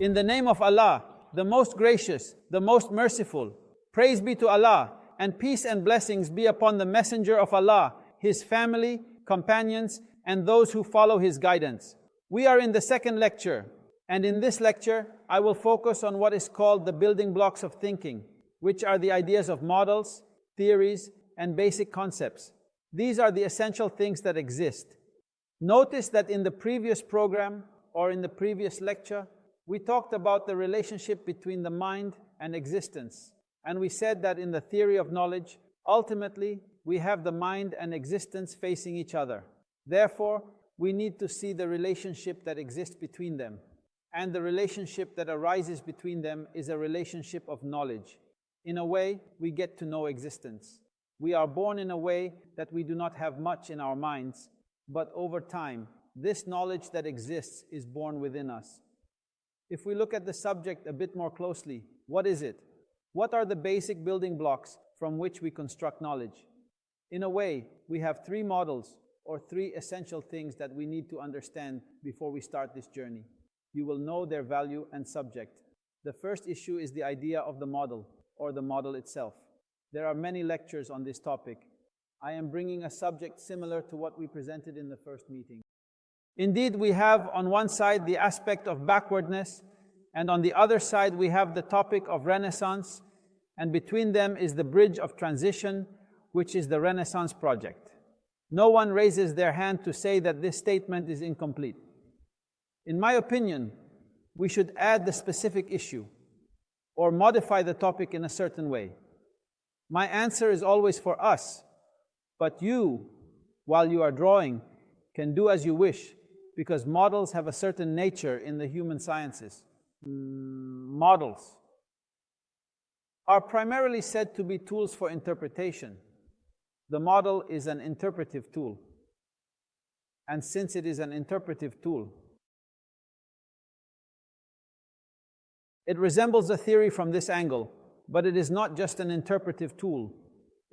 In the name of Allah, the most gracious, the most merciful. Praise be to Allah, and peace and blessings be upon the Messenger of Allah, his family, companions, and those who follow his guidance. We are in the second lecture, and in this lecture, I will focus on what is called the building blocks of thinking, which are the ideas of models, theories, and basic concepts. These are the essential things that exist. Notice that in the previous program, or in the previous lecture, we talked about the relationship between the mind and existence. And we said that in the theory of knowledge, ultimately, we have the mind and existence facing each other. Therefore, we need to see the relationship that exists between them. And the relationship that arises between them is a relationship of knowledge. In a way, we get to know existence. We are born in a way that we do not have much in our minds, but over time, this knowledge that exists is born within us. If we look at the subject a bit more closely, what is it? What are the basic building blocks from which we construct knowledge? In a way, we have three models or three essential things that we need to understand before we start this journey. You will know their value and subject. The first issue is the idea of the model or the model itself. There are many lectures on this topic. I am bringing a subject similar to what we presented in the first meeting. Indeed, we have on one side the aspect of backwardness, and on the other side we have the topic of Renaissance, and between them is the bridge of transition, which is the Renaissance project. No one raises their hand to say that this statement is incomplete. In my opinion, we should add the specific issue or modify the topic in a certain way. My answer is always for us, but you, while you are drawing, can do as you wish, because models have a certain nature in the human sciences. Models are primarily said to be tools for interpretation. The model is an interpretive tool. And since it is an interpretive tool, it resembles a theory from this angle, but it is not just an interpretive tool.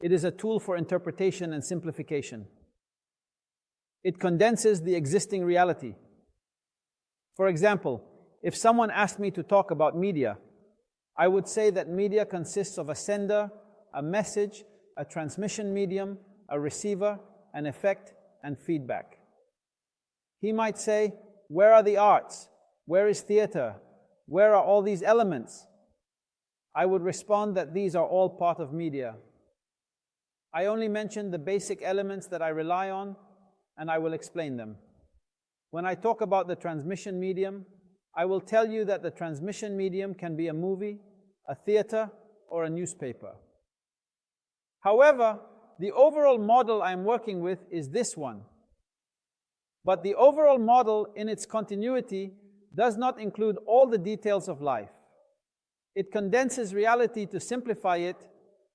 It is a tool for interpretation and simplification. It condenses the existing reality. For example, if someone asked me to talk about media, I would say that media consists of a sender, a message, a transmission medium, a receiver, an effect, and feedback. He might say, where are the arts? Where is theater? Where are all these elements? I would respond that these are all part of media. I only mention the basic elements that I rely on, and I will explain them. When I talk about the transmission medium, I will tell you that the transmission medium can be a movie, a theater, or a newspaper. However, the overall model I'm working with is this one. But the overall model in its continuity does not include all the details of life. It condenses reality to simplify it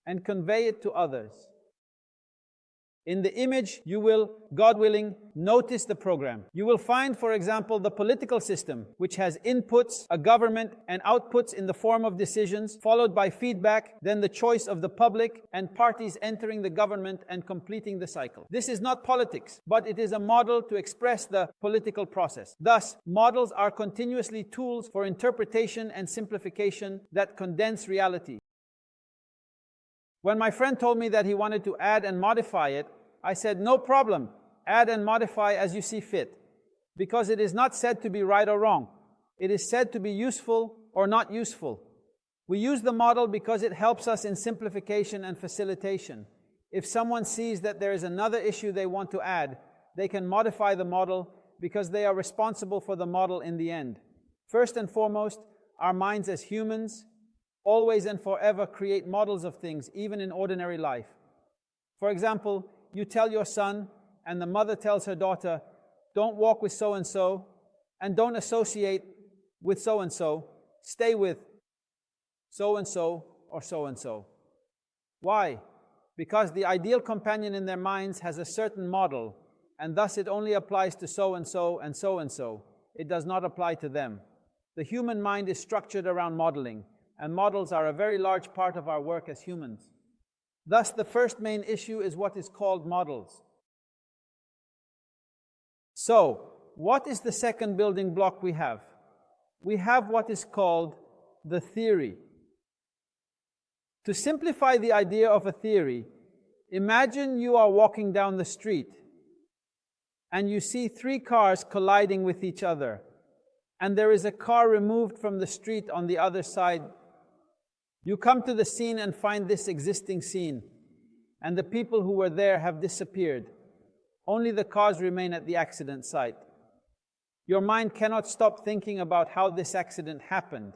and convey it to others. In the image, you will, God willing, notice the program. You will find, for example, the political system, which has inputs, a government, and outputs in the form of decisions, followed by feedback, then the choice of the public, and parties entering the government and completing the cycle. This is not politics, but it is a model to express the political process. Thus, models are continuously tools for interpretation and simplification that condense reality. When my friend told me that he wanted to add and modify it, I said, no problem, add and modify as you see fit. Because it is not said to be right or wrong. It is said to be useful or not useful. We use the model because it helps us in simplification and facilitation. If someone sees that there is another issue they want to add, they can modify the model because they are responsible for the model in the end. First and foremost, our minds as humans always and forever create models of things, even in ordinary life. For example, you tell your son, and the mother tells her daughter, don't walk with so-and-so, and don't associate with so-and-so, stay with so-and-so or so-and-so. Why? Because the ideal companion in their minds has a certain model, and thus it only applies to so-and-so and so-and-so. It does not apply to them. The human mind is structured around modeling, and models are a very large part of our work as humans. Thus, the first main issue is what is called models. So, what is the second building block we have? we have what is called the theory. To simplify the idea of a theory, imagine you are walking down the street and you see three cars colliding with each other, and there is a car removed from the street on the other side. You come to the scene and find this existing scene, and the people who were there have disappeared. Only the cars remain at the accident site. Your mind cannot stop thinking about how this accident happened,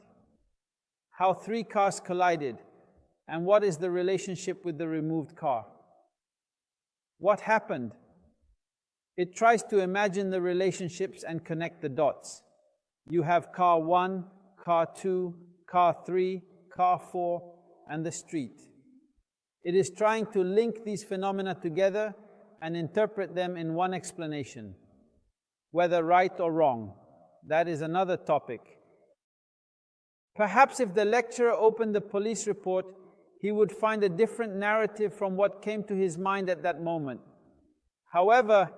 how three cars collided, and what is the relationship with the removed car. What happened? It tries to imagine the relationships and connect the dots. You have car 1, car 2, car 3, car 4, and the street. It is trying to link these phenomena together and interpret them in one explanation. Whether right or wrong, that is another topic. Perhaps if the lecturer opened the police report, he would find a different narrative from what came to his mind at that moment. However,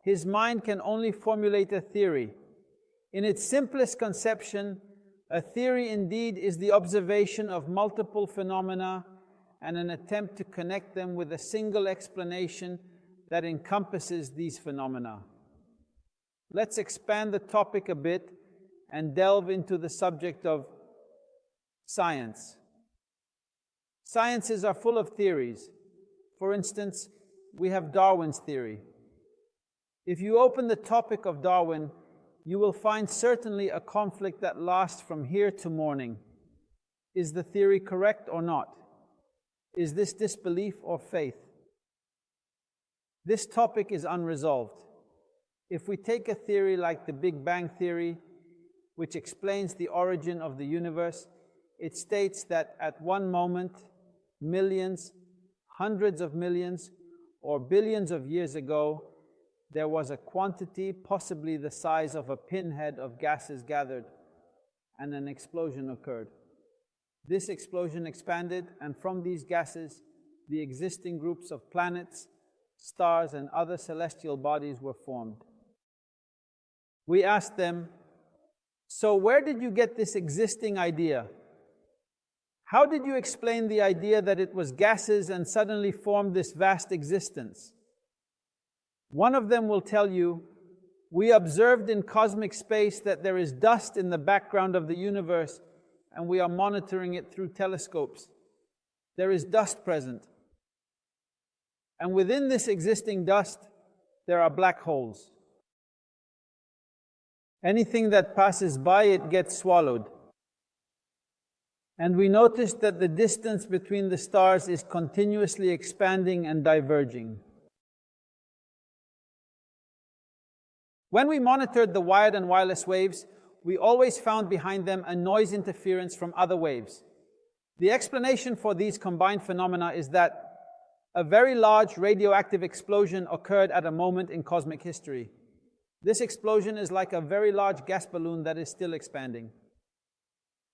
his mind can only formulate a theory. In its simplest conception, a theory indeed is the observation of multiple phenomena and an attempt to connect them with a single explanation that encompasses these phenomena. Let's expand the topic a bit and delve into the subject of science. Sciences are full of theories. For instance, we have Darwin's theory. If you open the topic of Darwin, you will find certainly a conflict that lasts from here to morning. Is the theory correct or not? Is this disbelief or faith? This topic is unresolved. If we take a theory like the Big Bang theory, which explains the origin of the universe, it states that at one moment, millions, hundreds of millions, or billions of years ago, there was a quantity, possibly the size of a pinhead, of gases gathered, and an explosion occurred. This explosion expanded, and from these gases, the existing groups of planets, stars, and other celestial bodies were formed. We asked them, so where did you get this existing idea? How did you explain the idea that it was gases and suddenly formed this vast existence? One of them will tell you, we observed in cosmic space that there is dust in the background of the universe, and we are monitoring it through telescopes. There is dust present. And within this existing dust, there are black holes. Anything that passes by it gets swallowed. And we noticed that the distance between the stars is continuously expanding and diverging. When we monitored the wired and wireless waves, we always found behind them a noise interference from other waves. The explanation for these combined phenomena is that a very large radioactive explosion occurred at a moment in cosmic history. This explosion is like a very large gas balloon that is still expanding.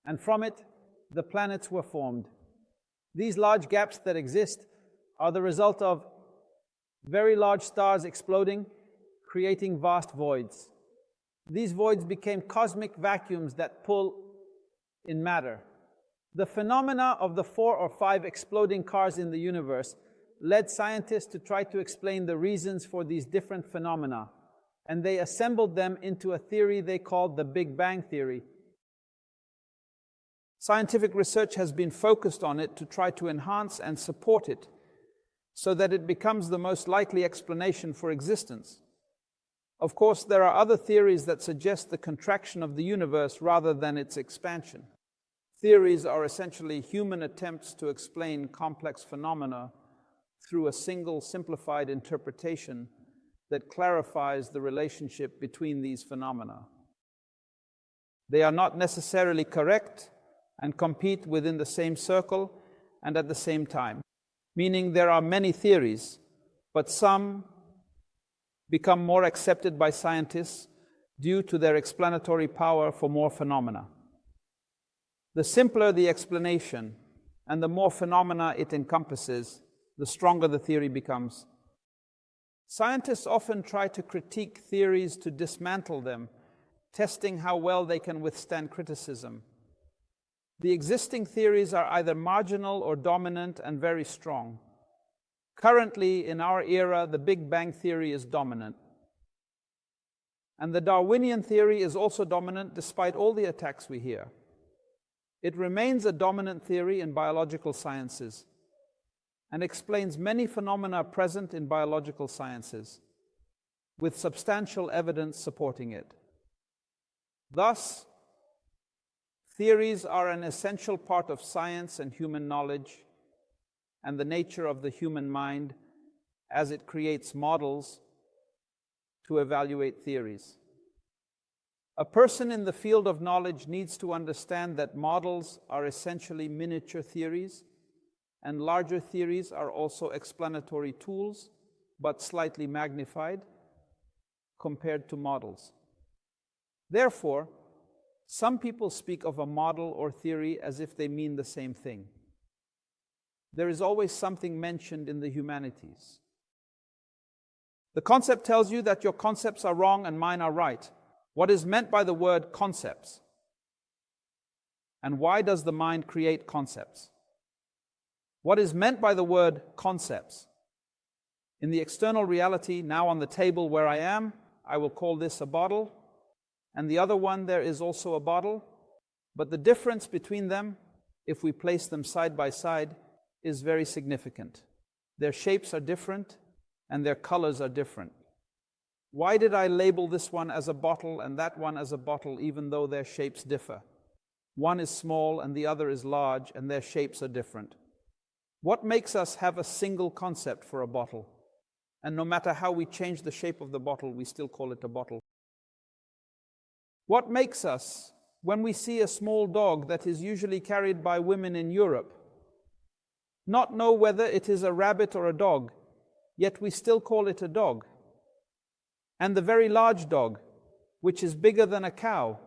And from it, the planets were formed. These large gaps that exist are the result of very large stars exploding, creating vast voids. These voids became cosmic vacuums that pull in matter. The phenomena of the 4 or 5 exploding cars in the universe led scientists to try to explain the reasons for these different phenomena, and they assembled them into a theory they called the Big Bang theory. Scientific research has been focused on it to try to enhance and support it so that it becomes the most likely explanation for existence. Of course, there are other theories that suggest the contraction of the universe rather than its expansion. Theories are essentially human attempts to explain complex phenomena through a single simplified interpretation that clarifies the relationship between these phenomena. They are not necessarily correct and compete within the same circle and at the same time, meaning there are many theories, but some become more accepted by scientists due to their explanatory power for more phenomena. The simpler the explanation and the more phenomena it encompasses, the stronger the theory becomes. Scientists often try to critique theories to dismantle them, testing how well they can withstand criticism. The existing theories are either marginal or dominant and very strong. Currently, in our era, the Big Bang theory is dominant. And the Darwinian theory is also dominant despite all the attacks we hear. It remains a dominant theory in biological sciences and explains many phenomena present in biological sciences, with substantial evidence supporting it. Thus, theories are an essential part of science and human knowledge and the nature of the human mind as it creates models to evaluate theories. A person in the field of knowledge needs to understand that models are essentially miniature theories, and larger theories are also explanatory tools, but slightly magnified compared to models. Therefore, some people speak of a model or theory as if they mean the same thing. There is always something mentioned in the humanities. The concept tells you that your concepts are wrong and mine are right. What is meant by the word concepts? And why does the mind create concepts? What is meant by the word concepts? In the external reality, now on the table where I am, I will call this a bottle, and the other one there is also a bottle, but the difference between them, if we place them side by side, is very significant. Their shapes are different, and their colors are different. Why did I label this one as a bottle and that one as a bottle, even though their shapes differ? One is small and the other is large, and their shapes are different. What makes us have a single concept for a bottle? And no matter how we change the shape of the bottle, we still call it a bottle. What makes us, when we see a small dog that is usually carried by women in Europe, not know whether it is a rabbit or a dog, yet we still call it a dog? And the very large dog, which is bigger than a cow,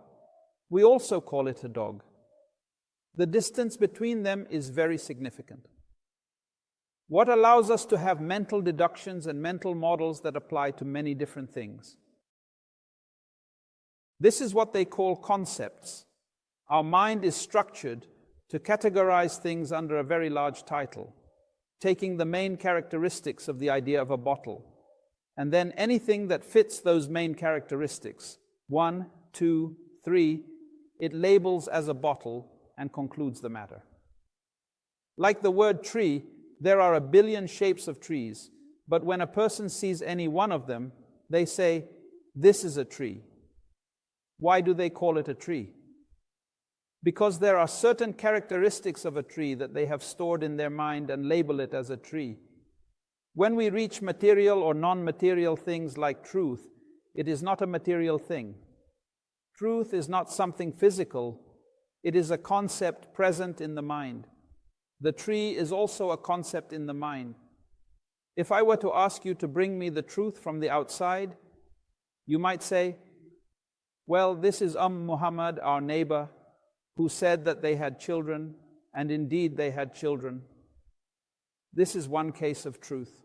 we also call it a dog. The distance between them is very significant. What allows us to have mental deductions and mental models that apply to many different things? This is what they call concepts. Our mind is structured to categorize things under a very large title, taking the main characteristics of the idea of a bottle, and then anything that fits those main characteristics, 1, 2, 3, it labels as a bottle and concludes the matter. Like the word tree, there are a billion shapes of trees, but when a person sees any one of them, they say, "This is a tree." Why do they call it a tree? Because there are certain characteristics of a tree that they have stored in their mind and label it as a tree. When we reach material or non-material things like truth, it is not a material thing. Truth is not something physical. It is a concept present in the mind. The tree is also a concept in the mind. If I were to ask you to bring me the truth from the outside, you might say, "Well, this is Muhammad, our neighbor, who said that they had children, and indeed they had children." This is one case of truth.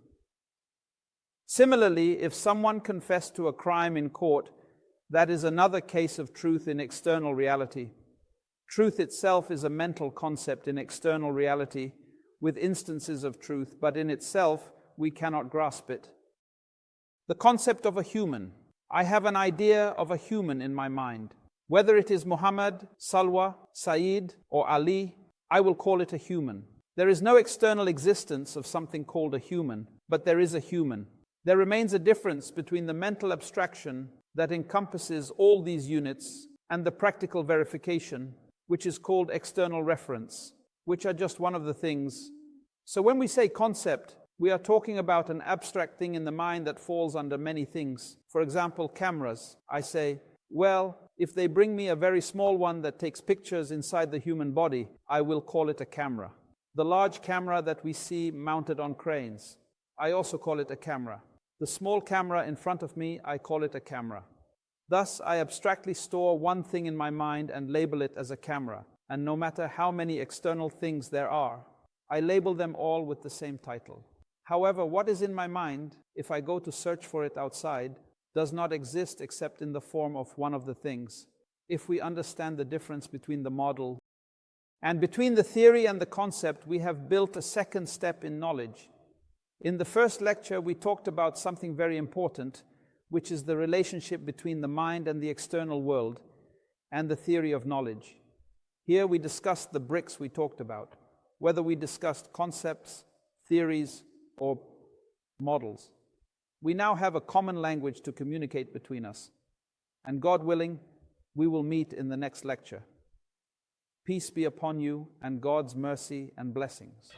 Similarly, if someone confessed to a crime in court, that is another case of truth in external reality. Truth itself is a mental concept in external reality with instances of truth, but in itself we cannot grasp it. The concept of a human. I have an idea of a human in my mind. Whether it is Muhammad, Salwa, Saeed, or Ali, I will call it a human. There is no external existence of something called a human, but there is a human. There remains a difference between the mental abstraction that encompasses all these units and the practical verification, which is called external reference, which are just one of the things. So when we say concept, we are talking about an abstract thing in the mind that falls under many things. For example, cameras. I say, well, if they bring me a very small one that takes pictures inside the human body, I will call it a camera. The large camera that we see mounted on cranes, I also call it a camera. The small camera in front of me, I call it a camera. Thus, I abstractly store one thing in my mind and label it as a camera. And no matter how many external things there are, I label them all with the same title. However, what is in my mind, if I go to search for it outside, does not exist except in the form of one of the things, if we understand the difference between the model and between the theory and the concept, we have built a second step in knowledge. In the first lecture, we talked about something very important, which is the relationship between the mind and the external world and the theory of knowledge. Here we discussed the bricks we talked about, whether we discussed concepts, theories, or models. We now have a common language to communicate between us, and God willing, we will meet in the next lecture. Peace be upon you and God's mercy and blessings.